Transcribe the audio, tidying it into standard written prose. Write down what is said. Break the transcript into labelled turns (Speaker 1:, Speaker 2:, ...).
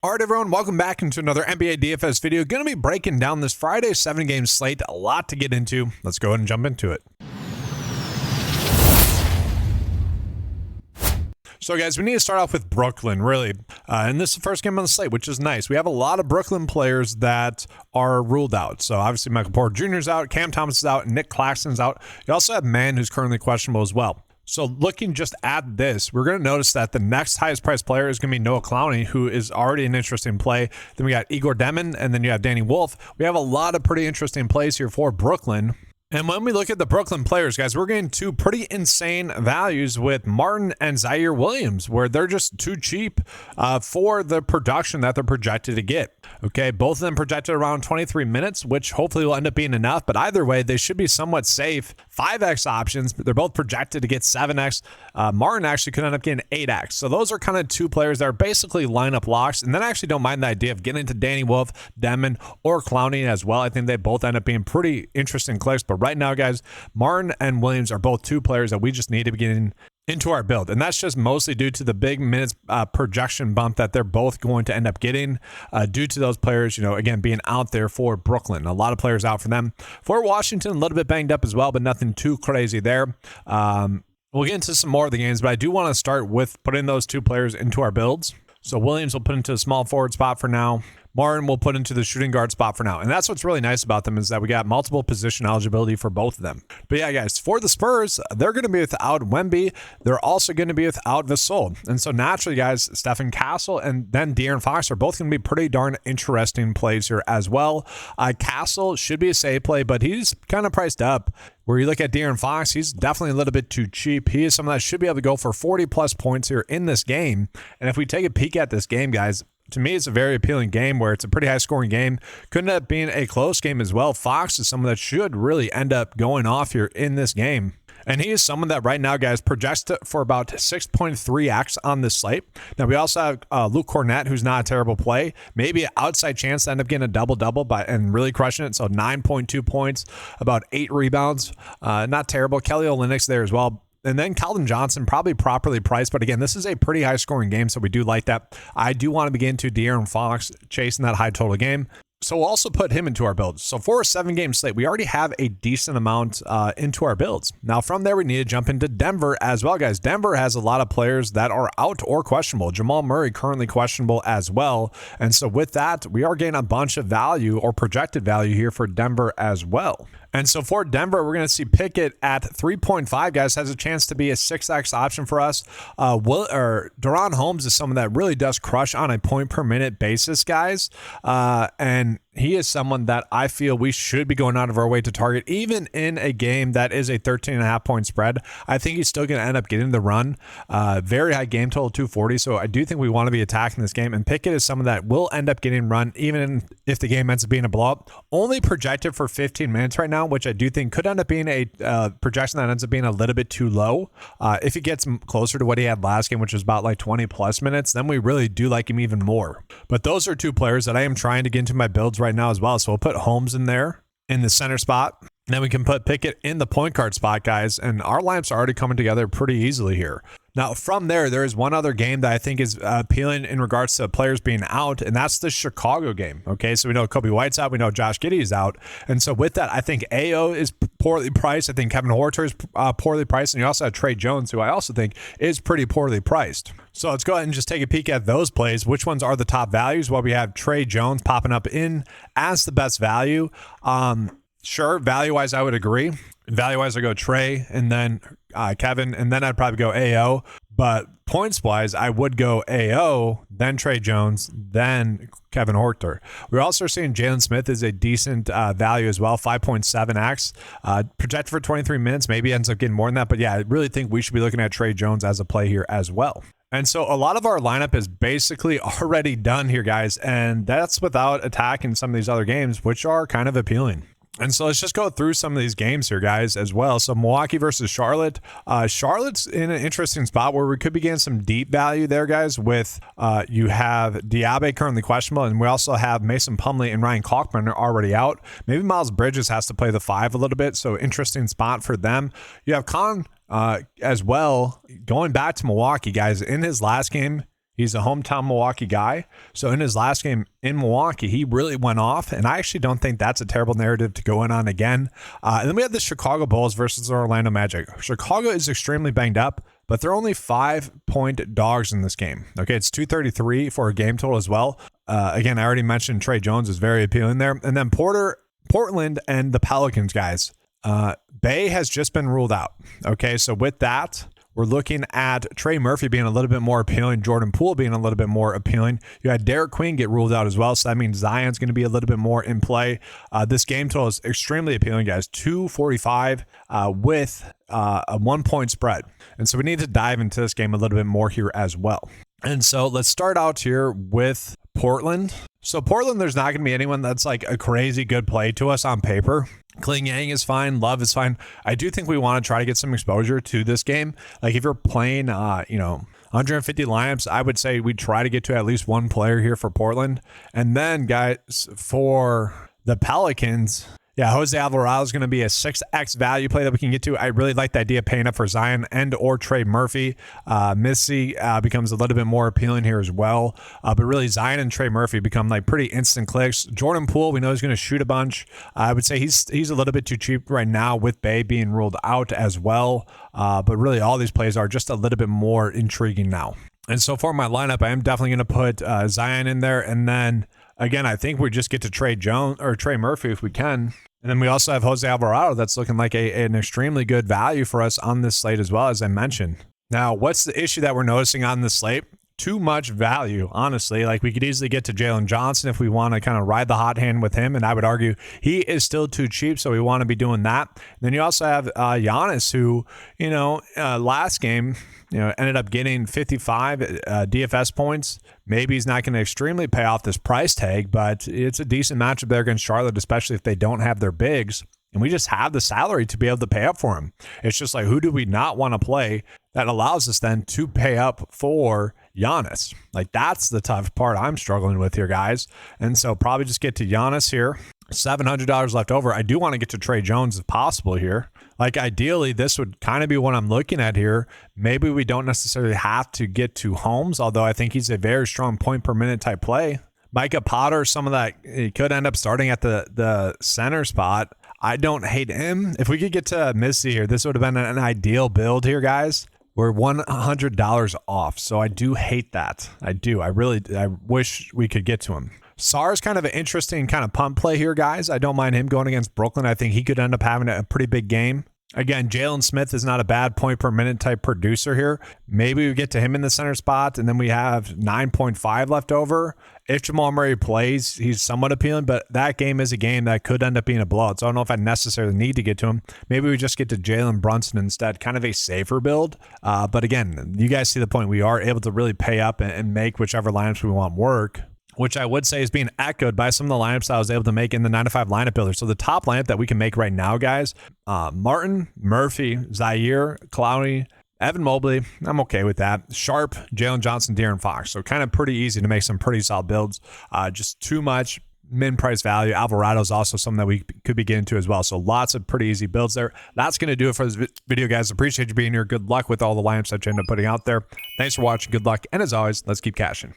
Speaker 1: All right, everyone, welcome back into another NBA DFS video. Going to be breaking down this Friday 7-game slate. A lot to get into. Let's go ahead and jump into it. So, guys, we need to start off with Brooklyn, really. And this is the first game on the slate, which is nice. We have a lot of Brooklyn players that are ruled out. So, obviously, Michael Porter Jr. is out, Cam Thomas is out, Nick Claxton's out. You also have Mann, who's currently questionable as well. So looking just at this, we're going to notice that the next highest priced player is going to be Noah Clowney, who is already an interesting play. Then we got Igor Demon, and then you have Danny Wolf. We have a lot of pretty interesting plays here for Brooklyn. And when we look at the Brooklyn players, guys, we're getting two pretty insane values with Martin and Zaire Williams, where they're just too cheap for the production that they're projected to get. Okay, both of them projected around 23 minutes, which hopefully will end up being enough. But either way, they should be somewhat safe. 5x options, they're both projected to get 7x. Martin actually could end up getting 8x. So those are kind of two players that are basically lineup locks. And then I actually don't mind the idea of getting into Danny Wolf, Demon, or Clowney as well. I think they both end up being pretty interesting clicks. But right now, guys, Martin and Williams are both two players that we just need to be getting into our build. And that's just mostly due to the big minutes projection bump that they're both going to end up getting due to those players, again, being out there for Brooklyn. A lot of players out for them. For Washington, a little bit banged up as well, but nothing too crazy there. We'll get into some more of the games, but I do want to start with putting those two players into our builds. So Williams will put into a small forward spot for now. Martin will put into the shooting guard spot for now. And that's what's really nice about them is that we got multiple position eligibility for both of them. But yeah, guys, for the Spurs, they're going to be without Wemby. They're also going to be without Gasol. And so naturally, guys, Stephen Castle and then De'Aaron Fox are both going to be pretty darn interesting plays here as well. Castle should be a safe play, but he's kind of priced up. Where you look at De'Aaron Fox, he's definitely a little bit too cheap. He is someone that should be able to go for 40-plus points here in this game. And if we take a peek at this game, guys, to me, it's a very appealing game where it's a pretty high-scoring game. Could end up being a close game as well. Fox is someone that should really end up going off here in this game. And he is someone that right now, guys, projects for about 6.3x on this slate. Now, we also have Luke Cornett, who's not a terrible play. Maybe an outside chance to end up getting a double-double and really crushing it. So 9.2 points, about 8 rebounds. Not terrible. Kelly Olynyk's there as well. And then Keldon Johnson, probably properly priced. But again, this is a pretty high-scoring game, so we do like that. I do want to begin to De'Aaron Fox chasing that high total game. So we'll also put him into our builds. So for a 7-game slate, we already have a decent amount into our builds. Now from there, we need to jump into Denver as well, guys. Denver has a lot of players that are out or questionable. Jamal Murray currently questionable as well. And so with that, we are getting a bunch of value or projected value here for Denver as well. And so for Denver, we're going to see Pickett at 3.5, guys, has a chance to be a 6x option for us. Deron Holmes is someone that really does crush on a point per minute basis, guys. And he is someone that I feel we should be going out of our way to target, even in a game that is a 13.5 point spread. I think he's still going to end up getting the run. Very high game total, 240. So I do think we want to be attacking this game. And Pickett is someone that will end up getting run, even if the game ends up being a blowout. Only projected for 15 minutes right now, which I do think could end up being a projection that ends up being a little bit too low. If he gets closer to what he had last game, which was about like 20 plus minutes, then we really do like him even more. But those are two players that I am trying to get into my builds right now as well. So we'll put Holmes in there in the center spot. And then we can put Pickett in the point guard spot, guys. And our lineups are already coming together pretty easily here. Now, from there is one other game that I think is appealing in regards to players being out, and that's the Chicago game. Okay, so we know Kobe White's out. We know Josh Giddey is out. And so with that, I think AO is poorly priced. I think Kevin Huerter is poorly priced. And you also have Trey Jones, who I also think is pretty poorly priced. So let's go ahead and just take a peek at those plays. Which ones are the top values? Well, we have Trey Jones popping up in as the best value. Sure, value-wise, I would agree. Value-wise, I go Trey and then Kevin, and then I'd probably go AO. But points-wise, I would go AO, then Trey Jones, then Kevin Huerter. We're also seeing Jalen Smith is a decent value as well, 5.7x. Projected for 23 minutes, maybe ends up getting more than that. But yeah, I really think we should be looking at Trey Jones as a play here as well. And so a lot of our lineup is basically already done here, guys. And that's without attacking some of these other games, which are kind of appealing. And so let's just go through some of these games here, guys, as well. So Milwaukee versus Charlotte. Charlotte's in an interesting spot where we could be getting some deep value there, guys, with you have Diaby currently questionable, and we also have Mason Plumlee and Ryan Kalkbrenner are already out. Maybe Miles Bridges has to play the 5 a little bit, so interesting spot for them. You have Con as well, going back to Milwaukee, guys. In his last game, He's a hometown Milwaukee guy. So in his last game in Milwaukee, he really went off. And I actually don't think that's a terrible narrative to go in on again. And then we have the Chicago Bulls versus the Orlando Magic. Chicago is extremely banged up, but they're only 5-point dogs in this game. Okay, it's 233 for a game total as well. Again, I already mentioned Trey Jones is very appealing there. And then Portland and the Pelicans, guys. Bay has just been ruled out. Okay, so with that, we're looking at Trey Murphy being a little bit more appealing, Jordan Poole being a little bit more appealing. You had Derek Queen get ruled out as well, so that means Zion's going to be a little bit more in play. This game total is extremely appealing, guys. 245 with a 1-point spread. And so we need to dive into this game a little bit more here as well. And so let's start out here with Portland. So Portland, there's not going to be anyone that's like a crazy good play to us on paper. Kling Yang is fine. Love is fine. I do think we want to try to get some exposure to this game. Like if you're playing, 150 lineups, I would say we try to get to at least one player here for Portland. And then, guys, for the Pelicans, yeah, Jose Alvarado is going to be a 6x value play that we can get to. I really like the idea of paying up for Zion and or Trey Murphy. Missy becomes a little bit more appealing here as well. But really, Zion and Trey Murphy become like pretty instant clicks. Jordan Poole, we know he's going to shoot a bunch. I would say he's a little bit too cheap right now with Bay being ruled out as well. But really, all these plays are just a little bit more intriguing now. And so for my lineup, I am definitely going to put Zion in there. And then, again, I think we just get to Trey Murphy if we can. And then we also have Jose Alvarado that's looking like an extremely good value for us on this slate as well, as I mentioned. Now, what's the issue that we're noticing on this slate? Too much value, honestly. Like we could easily get to Jalen Johnson if we want to kind of ride the hot hand with him. And I would argue he is still too cheap, so we want to be doing that. And then you also have Giannis, who, last game, ended up getting 55 DFS points. Maybe he's not going to extremely pay off this price tag, but it's a decent matchup there against Charlotte, especially if they don't have their bigs. And we just have the salary to be able to pay up for him. It's just like, who do we not want to play that allows us then to pay up for Giannis? Like, that's the tough part I'm struggling with here, guys. And so probably just get to Giannis here. $700 left over. I do want to get to Trey Jones if possible here. Like, ideally, this would kind of be what I'm looking at here. Maybe we don't necessarily have to get to Holmes, although I think he's a very strong point per minute type play. Micah Potter, some of that, he could end up starting at the center spot. I don't hate him. If we could get to Missy here, this would have been an ideal build here, guys. We're $100 off, so I do hate that. I do. I wish we could get to him. Sarr is kind of an interesting kind of punt play here, guys. I don't mind him going against Brooklyn. I think he could end up having a pretty big game. Again, Jalen Smith is not a bad point per minute type producer here. Maybe we get to him in the center spot, and then we have 9.5 left over. If Jamal Murray plays, he's somewhat appealing, but that game is a game that could end up being a blowout. So I don't know if I necessarily need to get to him. Maybe we just get to Jalen Brunson instead, kind of a safer build. But again, you guys see the point. We are able to really pay up and make whichever lineups we want work, which I would say is being echoed by some of the lineups I was able to make in the 9-to-5 lineup builder. So the top lineup that we can make right now, guys, Martin, Murphy, Zaire, Clowney, Evan Mobley, I'm okay with that. Sharp, Jalen Johnson, De'Aaron Fox. So kind of pretty easy to make some pretty solid builds. Just too much min price value. Alvarado is also something that we could be getting to as well. So lots of pretty easy builds there. That's going to do it for this video, guys. Appreciate you being here. Good luck with all the lineups that you end up putting out there. Thanks for watching. Good luck. And as always, let's keep cashing.